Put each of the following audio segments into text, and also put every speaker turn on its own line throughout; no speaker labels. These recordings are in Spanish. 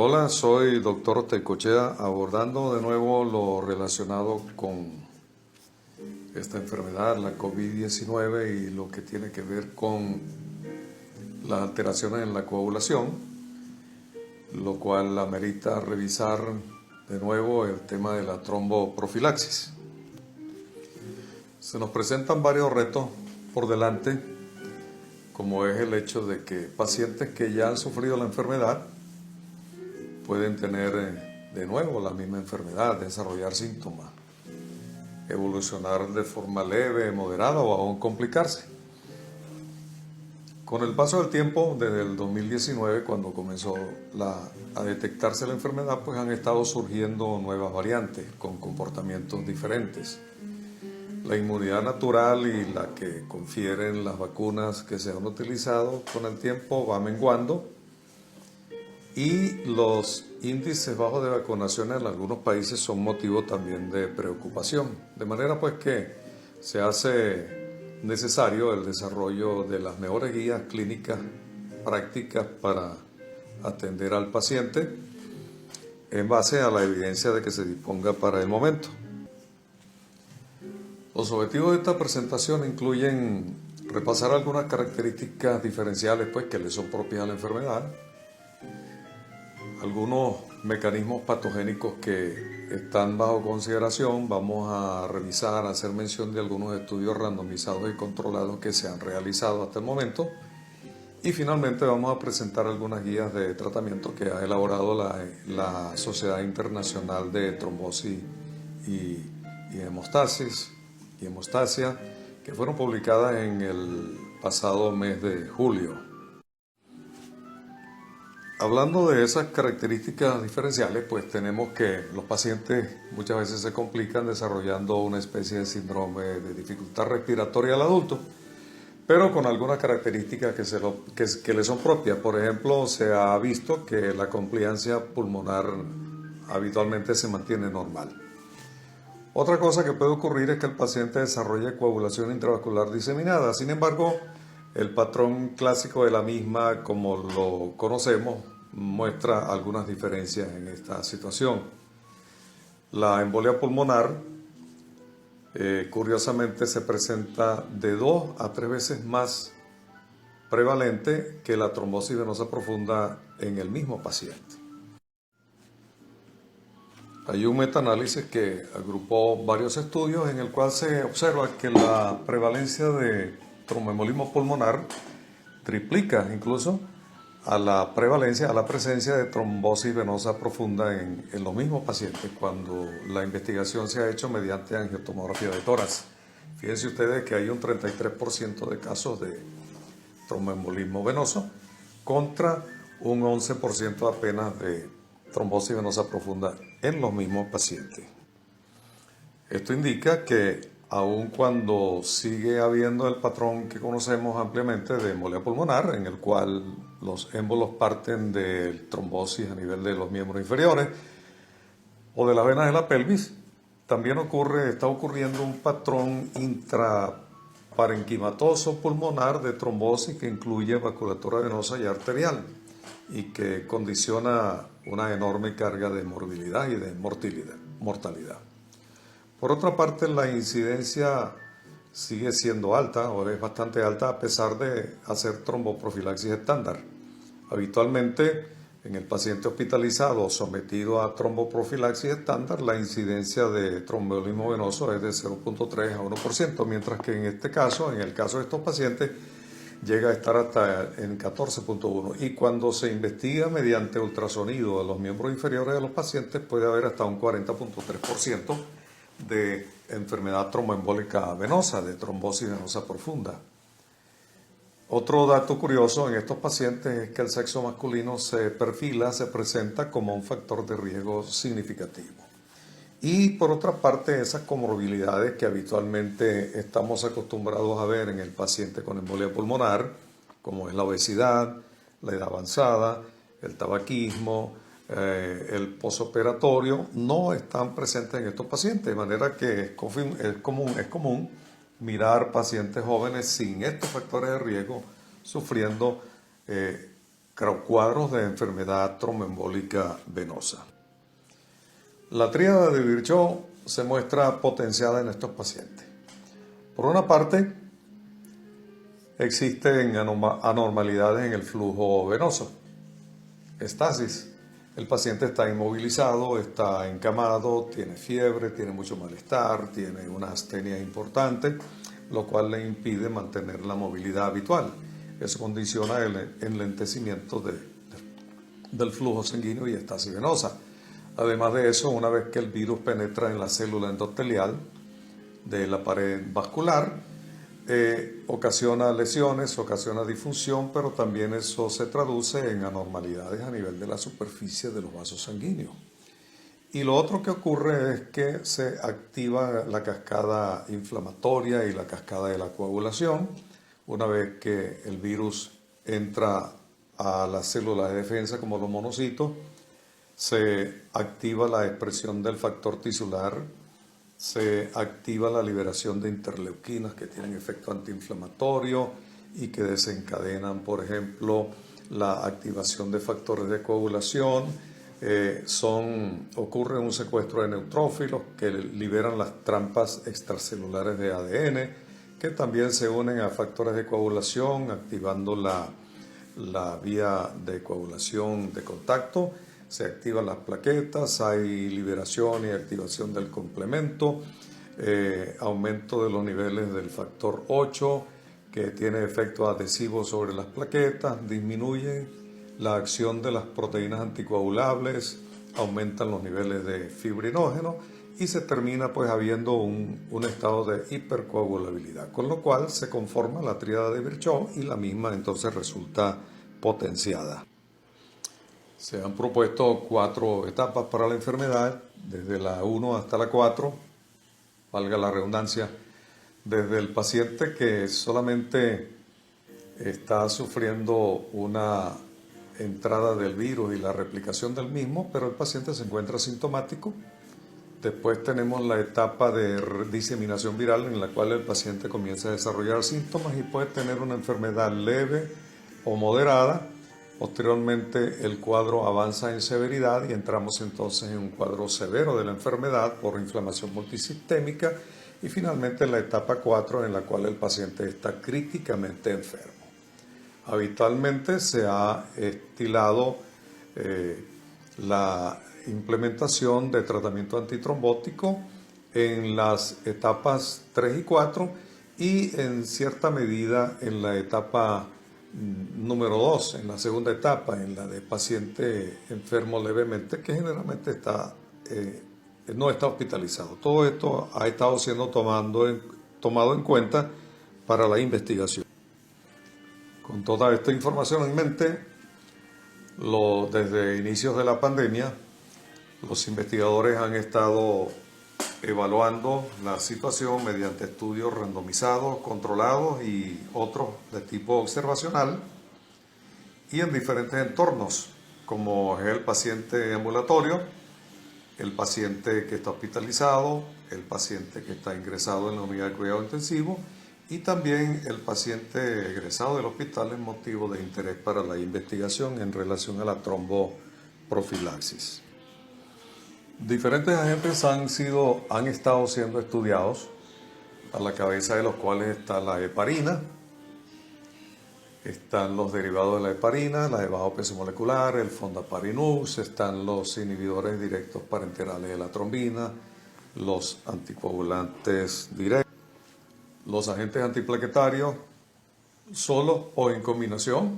Hola, soy doctor Teicochea, abordando de nuevo lo relacionado con esta enfermedad, la COVID-19, y lo que tiene que ver con las alteraciones en la coagulación, lo cual amerita revisar de nuevo el tema de la tromboprofilaxis. Se nos presentan varios retos por delante, como es el hecho de que pacientes que ya han sufrido la enfermedad pueden tener de nuevo la misma enfermedad, desarrollar síntomas, evolucionar de forma leve, moderada o aún complicarse. Con el paso del tiempo, desde el 2019, cuando comenzó a detectarse la enfermedad, pues han estado surgiendo nuevas variantes con comportamientos diferentes. La inmunidad natural y la que confieren las vacunas que se han utilizado con el tiempo va menguando, y los índices bajos de vacunación en algunos países son motivo también de preocupación. De manera pues que se hace necesario el desarrollo de las mejores guías clínicas prácticas para atender al paciente en base a la evidencia de que se disponga para el momento. Los objetivos de esta presentación incluyen repasar algunas características diferenciales que le son propias a la enfermedad, algunos mecanismos patogénicos que están bajo consideración. Vamos a revisar, a hacer mención de algunos estudios randomizados y controlados que se han realizado hasta el momento. Y finalmente vamos a presentar algunas guías de tratamiento que ha elaborado la Sociedad Internacional de Trombosis y Hemostasia, que fueron publicadas en el pasado mes de julio. Hablando de esas características diferenciales, pues tenemos que los pacientes muchas veces se complican desarrollando una especie de síndrome de dificultad respiratoria al adulto, pero con algunas características que le son propias. Por ejemplo, se ha visto que la compliancia pulmonar habitualmente se mantiene normal. Otra cosa que puede ocurrir es que el paciente desarrolle coagulación intravascular diseminada. Sin embargo, el patrón clásico de la misma, como lo conocemos, muestra algunas diferencias en esta situación. La embolia pulmonar, curiosamente, se presenta de 2 a 3 veces más prevalente que la trombosis venosa profunda en el mismo paciente. Hay un metaanálisis que agrupó varios estudios en el cual se observa que la prevalencia de tromboembolismo pulmonar triplica incluso a la presencia de trombosis venosa profunda en los mismos pacientes cuando la investigación se ha hecho mediante angiotomografía de tórax. Fíjense ustedes que hay un 33% de casos de tromboembolismo venoso contra un 11% apenas de trombosis venosa profunda en los mismos pacientes. Esto indica que aun cuando sigue habiendo el patrón que conocemos ampliamente de embolia pulmonar, en el cual los émbolos parten de trombosis a nivel de los miembros inferiores o de las venas de la pelvis, también está ocurriendo un patrón intraparenquimatoso pulmonar de trombosis que incluye vasculatura venosa y arterial y que condiciona una enorme carga de morbilidad y de mortalidad. Por otra parte, la incidencia sigue siendo alta, o es bastante alta, a pesar de hacer tromboprofilaxis estándar. Habitualmente, en el paciente hospitalizado sometido a tromboprofilaxis estándar, la incidencia de tromboembolismo venoso es de 0.3 a 1%, mientras que en este caso, en el caso de estos pacientes, llega a estar hasta en 14.1, y cuando se investiga mediante ultrasonido a los miembros inferiores de los pacientes puede haber hasta un 40.3% de enfermedad tromboembólica venosa, de trombosis venosa profunda. Otro dato curioso en estos pacientes es que el sexo masculino se presenta como un factor de riesgo significativo. Y por otra parte, esas comorbilidades que habitualmente estamos acostumbrados a ver en el paciente con embolia pulmonar, como es la obesidad, la edad avanzada, el tabaquismo, el posoperatorio, no están presentes en estos pacientes, de manera que es común mirar pacientes jóvenes sin estos factores de riesgo sufriendo cuadros de enfermedad tromboembólica venosa. La tríada de Virchow se muestra potenciada en estos pacientes. Por una parte, existen anormalidades en el flujo venoso, estasis. El paciente está inmovilizado, está encamado, tiene fiebre, tiene mucho malestar, tiene una astenia importante, lo cual le impide mantener la movilidad habitual. Eso condiciona el enlentecimiento del flujo sanguíneo y estasis venosa. Además de eso, una vez que el virus penetra en la célula endotelial de la pared vascular, ocasiona lesiones, ocasiona disfunción, pero también eso se traduce en anormalidades a nivel de la superficie de los vasos sanguíneos. Y lo otro que ocurre es que se activa la cascada inflamatoria y la cascada de la coagulación. Una vez que el virus entra a las células de defensa como los monocitos, se activa la expresión del factor tisular, se activa la liberación de interleuquinas que tienen efecto antiinflamatorio y que desencadenan, por ejemplo, la activación de factores de coagulación. Ocurre un secuestro de neutrófilos que liberan las trampas extracelulares de ADN, que también se unen a factores de coagulación, activando la vía de coagulación de contacto. Se activan las plaquetas, hay liberación y activación del complemento, aumento de los niveles del factor 8, que tiene efecto adhesivo sobre las plaquetas, disminuye la acción de las proteínas anticoagulables, aumentan los niveles de fibrinógeno y se termina pues habiendo un estado de hipercoagulabilidad, con lo cual se conforma la tríada de Virchow y la misma entonces resulta potenciada. Se han propuesto 4 etapas para la enfermedad, desde la 1 hasta la 4, valga la redundancia, desde el paciente que solamente está sufriendo una entrada del virus y la replicación del mismo, pero el paciente se encuentra asintomático. Después tenemos la etapa de diseminación viral, en la cual el paciente comienza a desarrollar síntomas y puede tener una enfermedad leve o moderada. Posteriormente el cuadro avanza en severidad y entramos entonces en un cuadro severo de la enfermedad por inflamación multisistémica y finalmente en la etapa 4 en la cual el paciente está críticamente enfermo. Habitualmente se ha estilado la implementación de tratamiento antitrombótico en las etapas 3 y 4 y en cierta medida en la etapa número 2, en la segunda etapa, en la de paciente enfermo levemente, que generalmente no está hospitalizado. Todo esto ha estado siendo tomado en cuenta para la investigación. Con toda esta información en mente, desde inicios de la pandemia, los investigadores han estado evaluando la situación mediante estudios randomizados, controlados y otros de tipo observacional y en diferentes entornos, como es el paciente ambulatorio, el paciente que está hospitalizado, el paciente que está ingresado en la unidad de cuidado intensivo y también el paciente egresado del hospital es motivo de interés para la investigación en relación a la tromboprofilaxis. Diferentes agentes han estado siendo estudiados, a la cabeza de los cuales está la heparina, están los derivados de la heparina, la de bajo peso molecular, el fondaparinux, están los inhibidores directos parenterales de la trombina, los anticoagulantes directos, los agentes antiplaquetarios, solos o en combinación,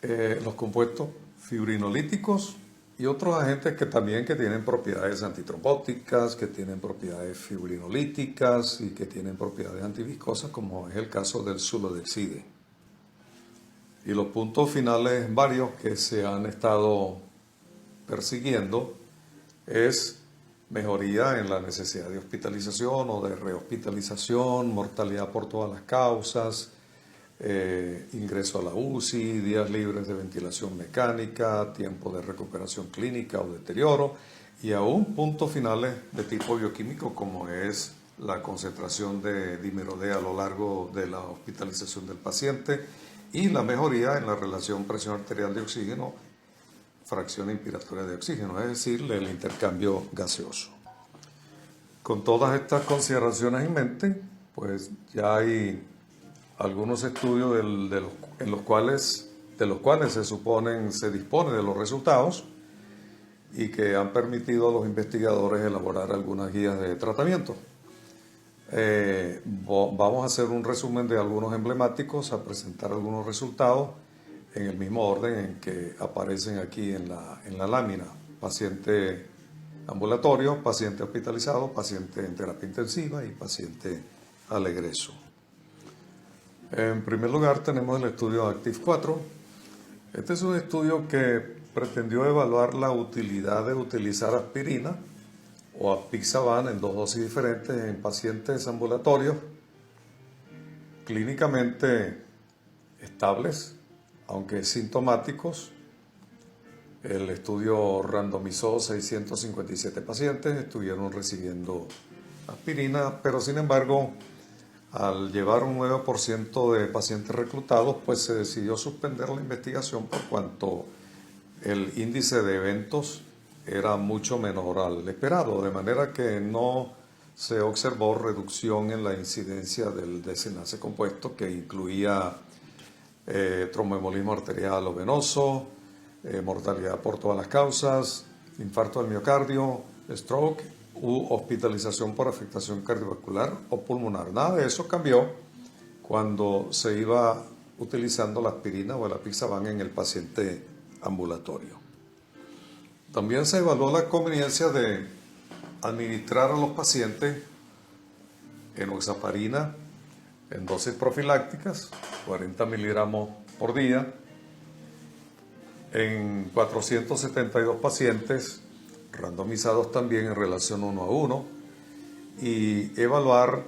los compuestos fibrinolíticos, y otros agentes que tienen propiedades antitrombóticas, que tienen propiedades fibrinolíticas y que tienen propiedades antiviscosas, como es el caso del sulodexide. Y los puntos finales varios que se han estado persiguiendo es mejoría en la necesidad de hospitalización o de rehospitalización, mortalidad por todas las causas, ingreso a la UCI, días libres de ventilación mecánica, tiempo de recuperación clínica o deterioro, y aún puntos finales de tipo bioquímico como es la concentración de dímero D a lo largo de la hospitalización del paciente y la mejoría en la relación presión arterial de oxígeno, fracción inspiratoria de oxígeno, es decir, el intercambio gaseoso. Con todas estas consideraciones en mente, pues ya hay algunos estudios de los cuales se dispone de los resultados y que han permitido a los investigadores elaborar algunas guías de tratamiento. Vamos a hacer un resumen de algunos emblemáticos, a presentar algunos resultados en el mismo orden en que aparecen aquí en la lámina. Paciente ambulatorio, paciente hospitalizado, paciente en terapia intensiva y paciente al egreso. En primer lugar tenemos el estudio ACTIV-4. Este es un estudio que pretendió evaluar la utilidad de utilizar aspirina o apixaban en dos dosis diferentes en pacientes ambulatorios clínicamente estables, aunque sintomáticos. El estudio randomizó 657 pacientes, estuvieron recibiendo aspirina, pero sin embargo, al llevar un 9% de pacientes reclutados, pues se decidió suspender la investigación por cuanto el índice de eventos era mucho menor al esperado, de manera que no se observó reducción en la incidencia del desenlace compuesto, que incluía tromboembolismo arterial o venoso, mortalidad por todas las causas, infarto del miocardio, stroke u hospitalización por afectación cardiovascular o pulmonar. Nada de eso cambió cuando se iba utilizando la aspirina o el apixaban en el paciente ambulatorio. También se evaluó la conveniencia de administrar a los pacientes enoxaparina en dosis profilácticas, 40 miligramos por día, en 472 pacientes randomizados también en relación 1 a 1, y evaluar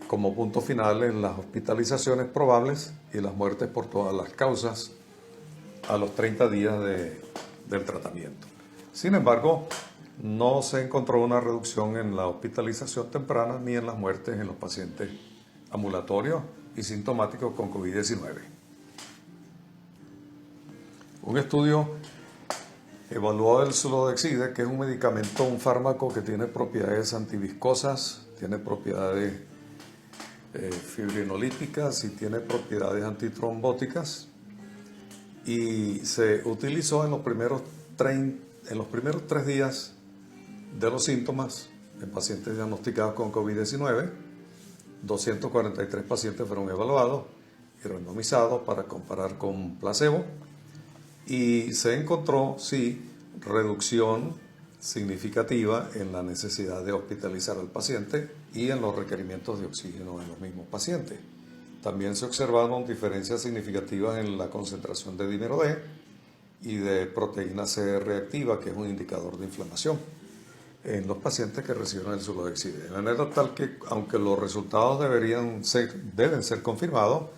como punto finales las hospitalizaciones probables y las muertes por todas las causas a los 30 días del tratamiento. Sin embargo, no se encontró una reducción en la hospitalización temprana ni en las muertes en los pacientes ambulatorios y sintomáticos con COVID-19. Un estudio evaluó el Sulodexide, que es un medicamento, un fármaco que tiene propiedades antiviscosas, tiene propiedades fibrinolíticas y tiene propiedades antitrombóticas, y se utilizó en los primeros 3 días de los síntomas en pacientes diagnosticados con COVID-19. 243 pacientes fueron evaluados y randomizados para comparar con placebo, y se encontró, sí, reducción significativa en la necesidad de hospitalizar al paciente y en los requerimientos de oxígeno en los mismos pacientes. También se observaron diferencias significativas en la concentración de dímero D y de proteína C reactiva, que es un indicador de inflamación, en los pacientes que recibieron el Sulodexide. De manera tal que, aunque los resultados deben ser confirmados,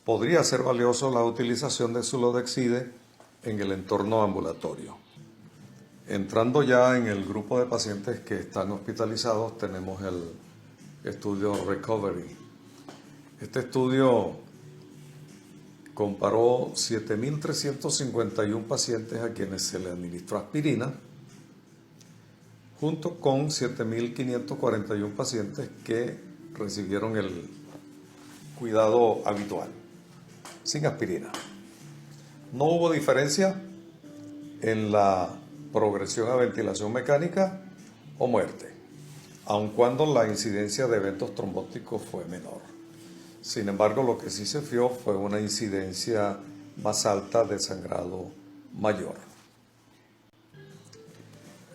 podría ser valioso la utilización de Sulodexide en el entorno ambulatorio. Entrando ya en el grupo de pacientes que están hospitalizados, tenemos el estudio Recovery. Este estudio comparó 7.351 pacientes a quienes se le administró aspirina, junto con 7.541 pacientes que recibieron el cuidado habitual, sin aspirina. No hubo diferencia en la progresión a ventilación mecánica o muerte, aun cuando la incidencia de eventos trombóticos fue menor. Sin embargo, lo que sí se vio fue una incidencia más alta de sangrado mayor.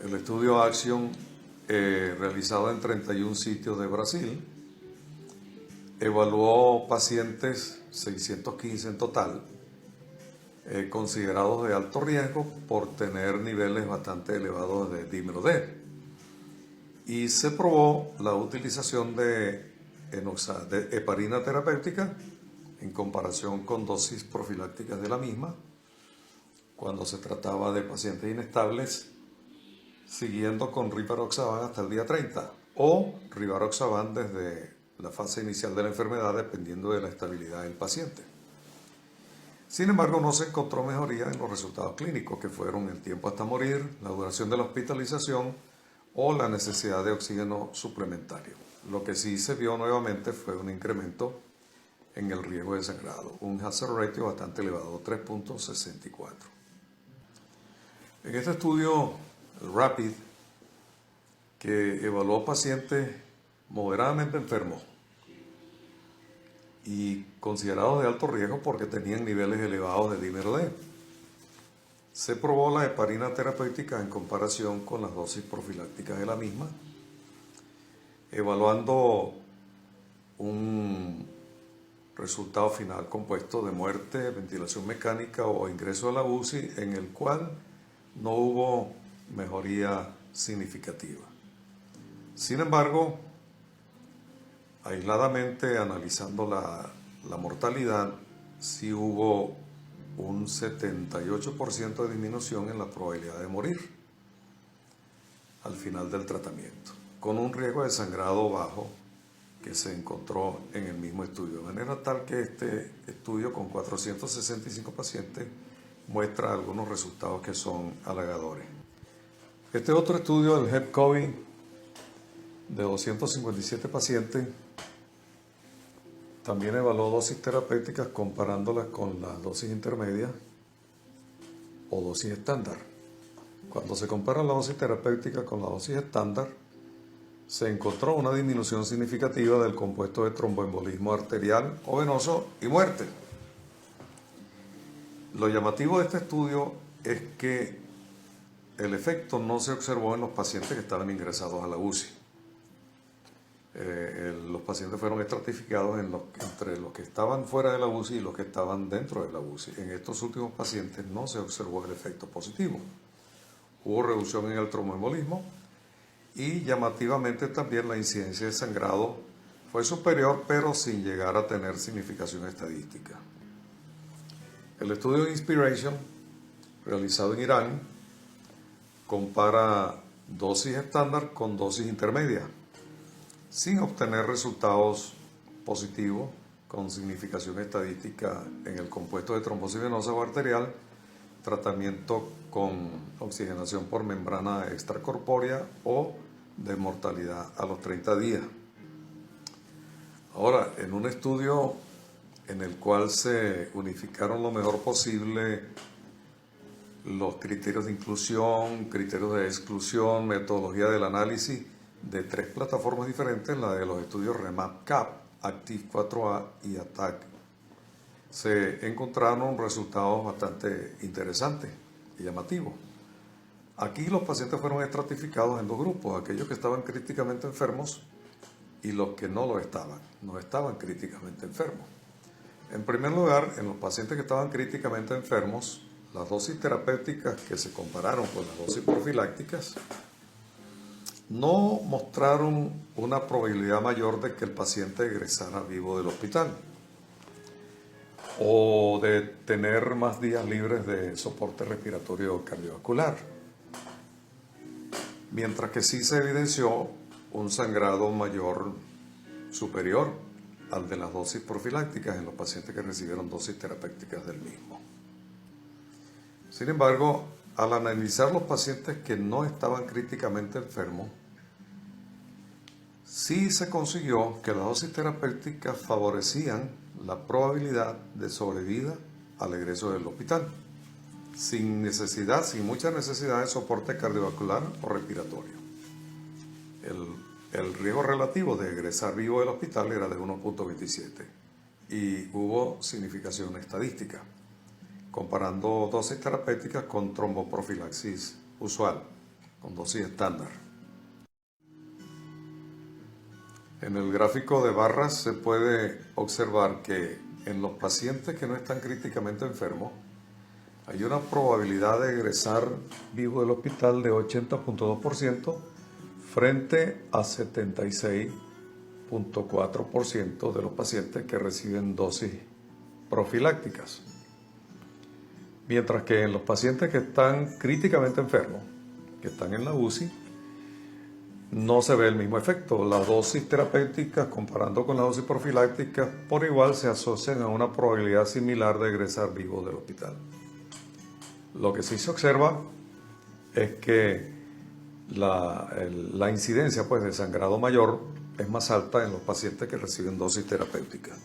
El estudio Action, realizado en 31 sitios de Brasil, evaluó pacientes, 615 en total, considerados de alto riesgo por tener niveles bastante elevados de dímero D, y se probó la utilización de heparina terapéutica en comparación con dosis profilácticas de la misma cuando se trataba de pacientes inestables, siguiendo con rivaroxaban hasta el día 30 o rivaroxaban desde la fase inicial de la enfermedad dependiendo de la estabilidad del paciente. Sin embargo, no se encontró mejoría en los resultados clínicos, que fueron el tiempo hasta morir, la duración de la hospitalización o la necesidad de oxígeno suplementario. Lo que sí se vio nuevamente fue un incremento en el riesgo de sangrado, un hazard ratio bastante elevado, 3.64. En este estudio, el RAPID, que evaluó pacientes moderadamente enfermos y considerados de alto riesgo porque tenían niveles elevados de dímero D, se probó la heparina terapéutica en comparación con las dosis profilácticas de la misma, evaluando un resultado final compuesto de muerte, ventilación mecánica o ingreso a la UCI, en el cual no hubo mejoría significativa. Sin embargo, aisladamente analizando la mortalidad, sí hubo un 78% de disminución en la probabilidad de morir al final del tratamiento, con un riesgo de sangrado bajo que se encontró en el mismo estudio, de manera tal que este estudio con 465 pacientes muestra algunos resultados que son halagadores. Este otro estudio, el HEP-COVID, de 257 pacientes, también evaluó dosis terapéuticas comparándolas con las dosis intermedias o dosis estándar. Cuando se compara la dosis terapéutica con la dosis estándar, se encontró una disminución significativa del compuesto de tromboembolismo arterial o venoso y muerte. Lo llamativo de este estudio es que el efecto no se observó en los pacientes que estaban ingresados a la UCI. Los pacientes fueron estratificados entre los que estaban fuera de la UCI y los que estaban dentro de la UCI. En estos últimos pacientes no se observó el efecto positivo. Hubo reducción en el tromboembolismo y llamativamente también la incidencia de sangrado fue superior, pero sin llegar a tener significación estadística. El estudio Inspiration, realizado en Irán, compara dosis estándar con dosis intermedia, sin obtener resultados positivos con significación estadística en el compuesto de trombosis venosa o arterial, tratamiento con oxigenación por membrana extracorpórea o de mortalidad a los 30 días. Ahora, en un estudio en el cual se unificaron lo mejor posible los criterios de inclusión, criterios de exclusión, metodología del análisis de 3 plataformas diferentes, la de los estudios REMAP-CAP, ACTIV-4A y ATTACK, se encontraron resultados bastante interesantes y llamativos. Aquí los pacientes fueron estratificados en 2 grupos, aquellos que estaban críticamente enfermos y los que no estaban críticamente enfermos. En primer lugar, en los pacientes que estaban críticamente enfermos, las dosis terapéuticas que se compararon con las dosis profilácticas no mostraron una probabilidad mayor de que el paciente egresara vivo del hospital o de tener más días libres de soporte respiratorio cardiovascular, mientras que sí se evidenció un sangrado mayor superior al de las dosis profilácticas en los pacientes que recibieron dosis terapéuticas del mismo. Sin embargo, al analizar los pacientes que no estaban críticamente enfermos, sí se consiguió que las dosis terapéuticas favorecían la probabilidad de sobrevida al egreso del hospital, sin mucha necesidad de soporte cardiovascular o respiratorio. El riesgo relativo de egresar vivo del hospital era de 1.27 y hubo significación estadística, comparando dosis terapéuticas con tromboprofilaxis usual, con dosis estándar. En el gráfico de barras se puede observar que en los pacientes que no están críticamente enfermos hay una probabilidad de egresar vivo del hospital de 80.2% frente a 76.4% de los pacientes que reciben dosis profilácticas. Mientras que en los pacientes que están críticamente enfermos, que están en la UCI, no se ve el mismo efecto. Las dosis terapéuticas, comparando con las dosis profilácticas, por igual se asocian a una probabilidad similar de egresar vivo del hospital. Lo que sí se observa es que la incidencia de sangrado mayor es más alta en los pacientes que reciben dosis terapéuticas.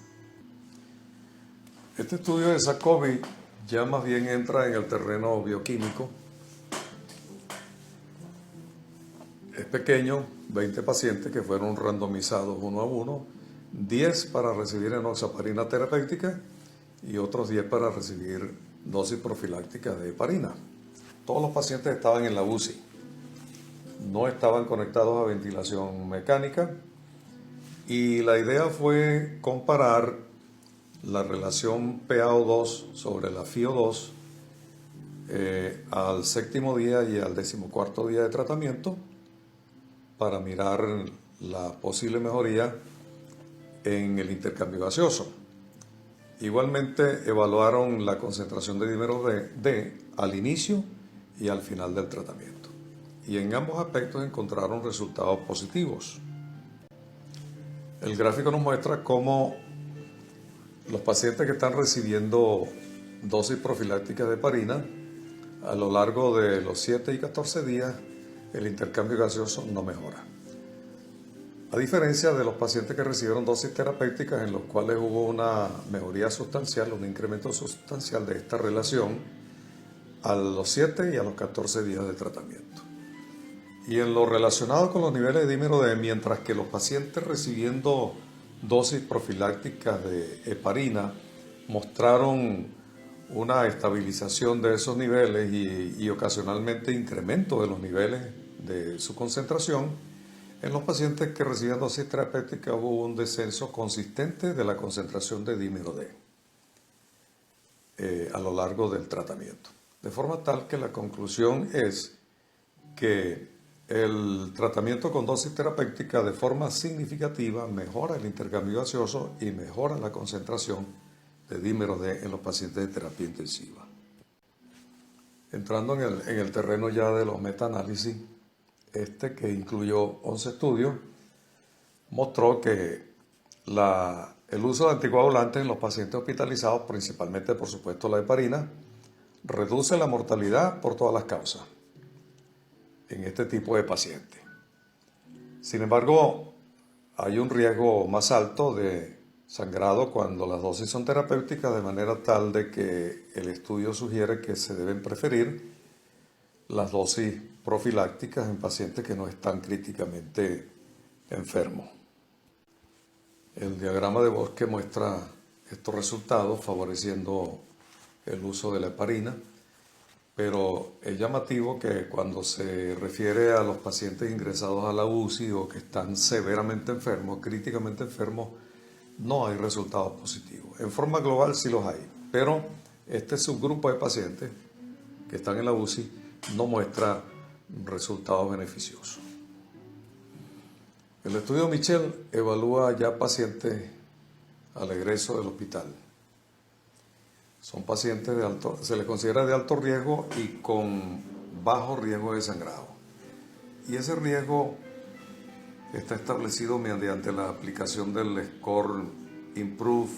Este estudio de SARS-CoV ya más bien entra en el terreno bioquímico. Es pequeño, 20 pacientes que fueron randomizados uno a uno, 10 para recibir enoxaparina terapéutica y otros 10 para recibir dosis profiláctica de heparina. Todos los pacientes estaban en la UCI, no estaban conectados a ventilación mecánica y la idea fue comparar la relación PaO2 sobre la FiO2 al séptimo día y al 14º día de tratamiento para mirar la posible mejoría en el intercambio gaseoso. Igualmente evaluaron la concentración de dímero D al inicio y al final del tratamiento. Y en ambos aspectos encontraron resultados positivos. El gráfico nos muestra cómo los pacientes que están recibiendo dosis profilácticas de heparina, a lo largo de los 7 y 14 días, el intercambio gaseoso no mejora. A diferencia de los pacientes que recibieron dosis terapéuticas en los cuales hubo una mejoría sustancial, un incremento sustancial de esta relación a los 7 y a los 14 días de tratamiento. Y en lo relacionado con los niveles de dímero D, mientras que los pacientes recibiendo dosis profilácticas de heparina mostraron una estabilización de esos niveles y ocasionalmente incremento de los niveles de su concentración, en los pacientes que recibían dosis terapéutica hubo un descenso consistente de la concentración de dímero D a lo largo del tratamiento. De forma tal que la conclusión es que el tratamiento con dosis terapéutica de forma significativa mejora el intercambio gaseoso y mejora la concentración de dímero D en los pacientes de terapia intensiva. Entrando en el terreno ya de los metaanálisis, que incluyó 11 estudios, mostró que el uso de anticoagulantes en los pacientes hospitalizados, principalmente por supuesto la heparina, reduce la mortalidad por todas las causas en este tipo de pacientes. Sin embargo, hay un riesgo más alto de sangrado cuando las dosis son terapéuticas, de manera tal de que el estudio sugiere que se deben preferir las dosis profilácticas en pacientes que no están críticamente enfermos. El diagrama de Bosque muestra estos resultados favoreciendo el uso de la heparina, pero es llamativo que cuando se refiere a los pacientes ingresados a la UCI o que están severamente enfermos, críticamente enfermos, no hay resultados positivos. En forma global sí los hay, pero este subgrupo de pacientes que están en la UCI no muestra resultados beneficiosos. El estudio Michel evalúa ya pacientes al egreso del hospital. Son pacientes se les considera de alto riesgo y con bajo riesgo de sangrado. Y ese riesgo está establecido mediante la aplicación del score Improve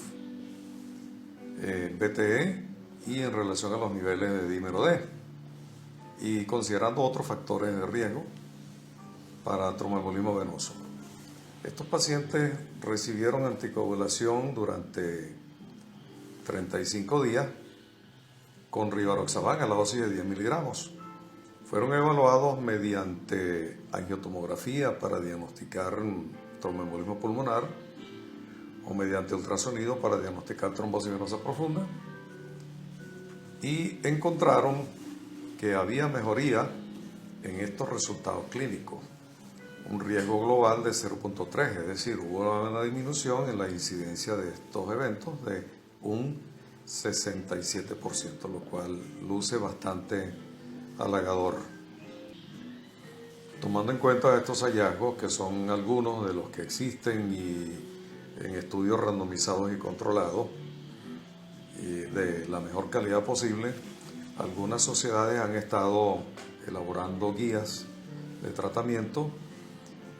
BTE y en relación a los niveles de dímero D, y considerando otros factores de riesgo para tromboembolismo venoso. Estos pacientes recibieron anticoagulación durante 35 días con rivaroxaban a la dosis de 10 miligramos. Fueron evaluados mediante angiotomografía para diagnosticar tromboembolismo pulmonar o mediante ultrasonido para diagnosticar trombosis venosa profunda, y encontraron que había mejoría en estos resultados clínicos, un riesgo global de 0.3, es decir, hubo una disminución en la incidencia de estos eventos de un 67%, lo cual luce bastante halagador. Tomando en cuenta estos hallazgos, que son algunos de los que existen y en estudios randomizados y controlados y de la mejor calidad posible, algunas sociedades han estado elaborando guías de tratamiento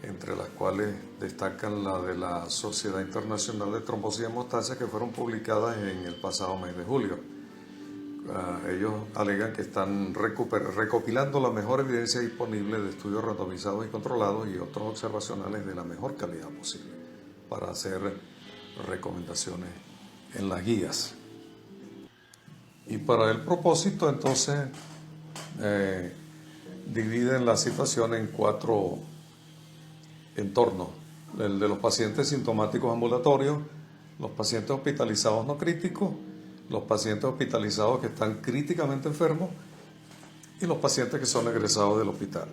entre las cuales destacan la de la Sociedad Internacional de Trombosis y Hemostasia, que fueron publicadas en el pasado mes de julio. Ellos alegan que están recopilando la mejor evidencia disponible de estudios randomizados y controlados y otros observacionales de la mejor calidad posible para hacer recomendaciones en las guías. Y para el propósito, entonces, dividen la situación en 4 entornos: el de los pacientes sintomáticos ambulatorios, los pacientes hospitalizados no críticos, los pacientes hospitalizados que están críticamente enfermos y los pacientes que son egresados del hospital.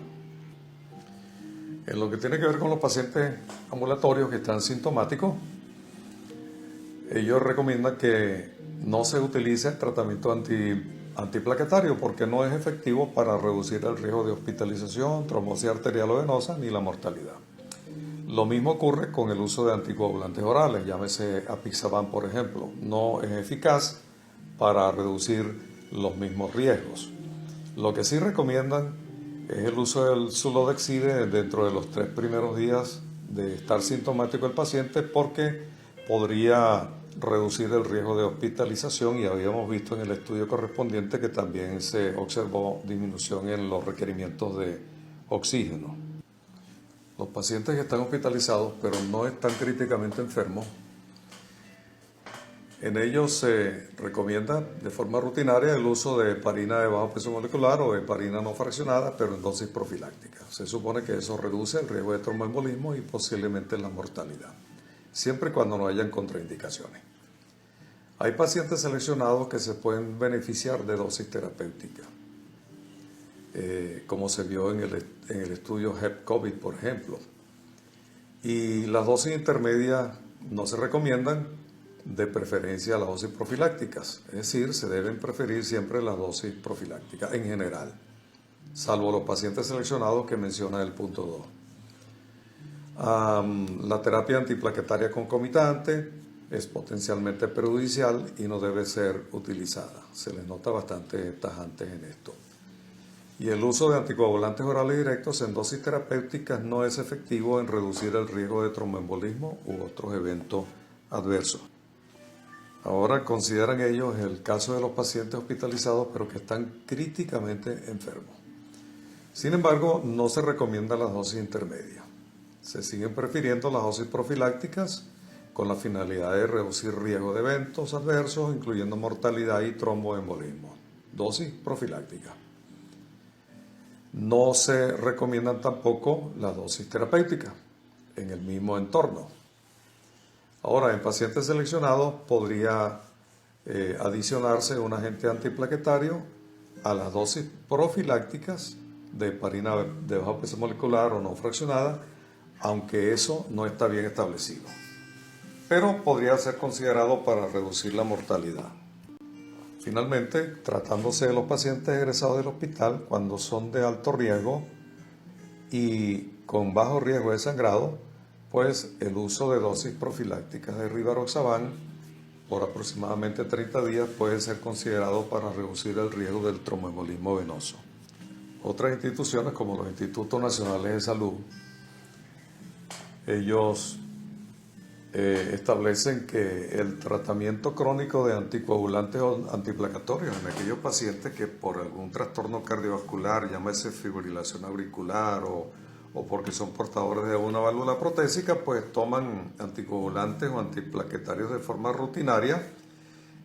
En lo que tiene que ver con los pacientes ambulatorios que están sintomáticos, ellos recomiendan que no se utilice el tratamiento antiplaquetario porque no es efectivo para reducir el riesgo de hospitalización, trombosis arterial o venosa ni la mortalidad. Lo mismo ocurre con el uso de anticoagulantes orales, llámese apixaban por ejemplo. No es eficaz para reducir los mismos riesgos. Lo que sí recomiendan es el uso del Sulodex-ide dentro de los 3 primeros días de estar sintomático el paciente, porque podría reducir el riesgo de hospitalización, y habíamos visto en el estudio correspondiente que también se observó disminución en los requerimientos de oxígeno. Los pacientes que están hospitalizados pero no están críticamente enfermos, en ellos se recomienda de forma rutinaria el uso de heparina de bajo peso molecular o heparina no fraccionada, pero en dosis profiláctica. Se supone que eso reduce el riesgo de tromboembolismo y posiblemente la mortalidad, siempre y cuando no hayan contraindicaciones. Hay pacientes seleccionados que se pueden beneficiar de dosis terapéuticas, como se vio en el estudio HEP-COVID, por ejemplo. Y las dosis intermedias no se recomiendan, de preferencia las dosis profilácticas, es decir, se deben preferir siempre las dosis profilácticas en general, salvo los pacientes seleccionados que menciona el punto 2. La terapia antiplaquetaria concomitante es potencialmente perjudicial y no debe ser utilizada. Se les nota bastante tajantes en esto. Y el uso de anticoagulantes orales directos en dosis terapéuticas no es efectivo en reducir el riesgo de tromboembolismo u otros eventos adversos. Ahora consideran ellos el caso de los pacientes hospitalizados pero que están críticamente enfermos. Sin embargo, no se recomiendan las dosis intermedias. Se siguen prefiriendo las dosis profilácticas con la finalidad de reducir riesgo de eventos adversos, incluyendo mortalidad y tromboembolismo. Dosis profiláctica. No se recomiendan tampoco las dosis terapéuticas en el mismo entorno. Ahora, en pacientes seleccionados podría adicionarse un agente antiplaquetario a las dosis profilácticas de heparina de bajo peso molecular o no fraccionada, aunque eso no está bien establecido, pero podría ser considerado para reducir la mortalidad. Finalmente, tratándose de los pacientes egresados del hospital cuando son de alto riesgo y con bajo riesgo de sangrado, pues el uso de dosis profilácticas de rivaroxaban por aproximadamente 30 días puede ser considerado para reducir el riesgo del tromboembolismo venoso. Otras instituciones, como los Institutos Nacionales de Salud, ellos establecen que el tratamiento crónico de anticoagulantes o antiplaquetorios en aquellos pacientes que por algún trastorno cardiovascular, llámese fibrilación auricular o porque son portadores de una válvula protésica, pues toman anticoagulantes o antiplaquetarios de forma rutinaria,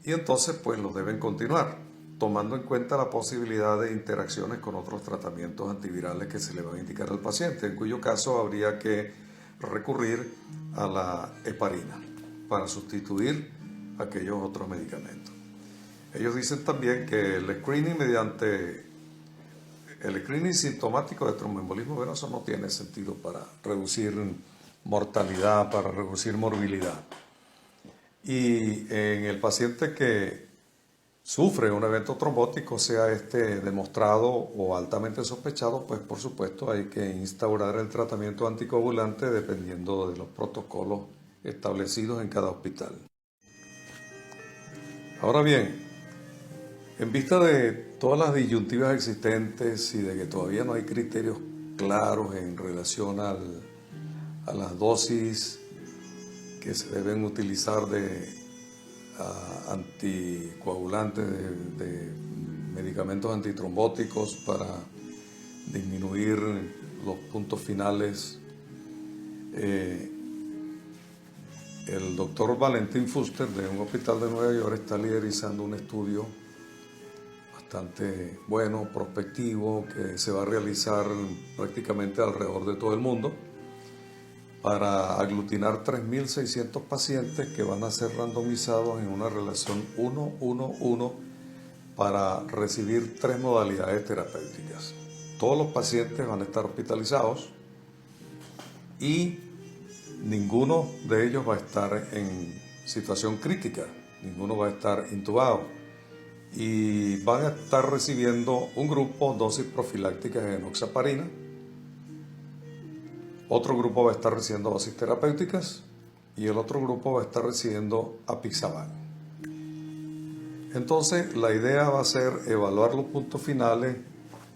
y entonces pues los deben continuar, tomando en cuenta la posibilidad de interacciones con otros tratamientos antivirales que se le van a indicar al paciente, en cuyo caso habría que recurrir a la heparina para sustituir aquellos otros medicamentos. Ellos dicen también que el screening sintomático de tromboembolismo venoso no tiene sentido para reducir mortalidad, para reducir morbilidad. Y en el paciente que sufre un evento trombótico, sea este demostrado o altamente sospechado, pues por supuesto hay que instaurar el tratamiento anticoagulante dependiendo de los protocolos establecidos en cada hospital. Ahora bien, en vista de todas las disyuntivas existentes y de que todavía no hay criterios claros en relación al a las dosis que se deben utilizar de anticoagulantes, de medicamentos antitrombóticos para disminuir los puntos finales. El doctor Valentín Fuster de un hospital de Nueva York está liderizando un estudio bastante bueno, prospectivo, que se va a realizar prácticamente alrededor de todo el mundo para aglutinar 3.600 pacientes que van a ser randomizados en una relación 1-1-1 para recibir 3 modalidades terapéuticas. Todos los pacientes van a estar hospitalizados y ninguno de ellos va a estar en situación crítica, ninguno va a estar intubado y van a estar recibiendo un grupo dosis profilácticas de enoxaparina, otro grupo va a estar recibiendo dosis terapéuticas y el otro grupo va a estar recibiendo apixaban. Entonces la idea va a ser evaluar los puntos finales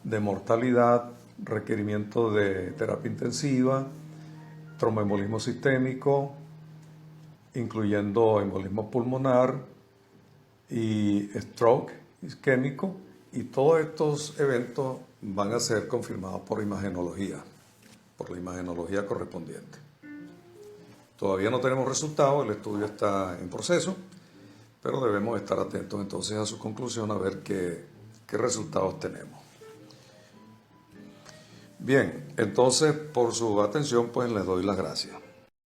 de mortalidad, requerimiento de terapia intensiva, tromboembolismo sistémico, incluyendo embolismo pulmonar y stroke isquémico, y todos estos eventos van a ser confirmados por imagenología, por la imagenología correspondiente. Todavía no tenemos resultados, el estudio está en proceso, pero debemos estar atentos entonces a su conclusión, a ver qué resultados tenemos. Bien, entonces por su atención pues les doy las gracias.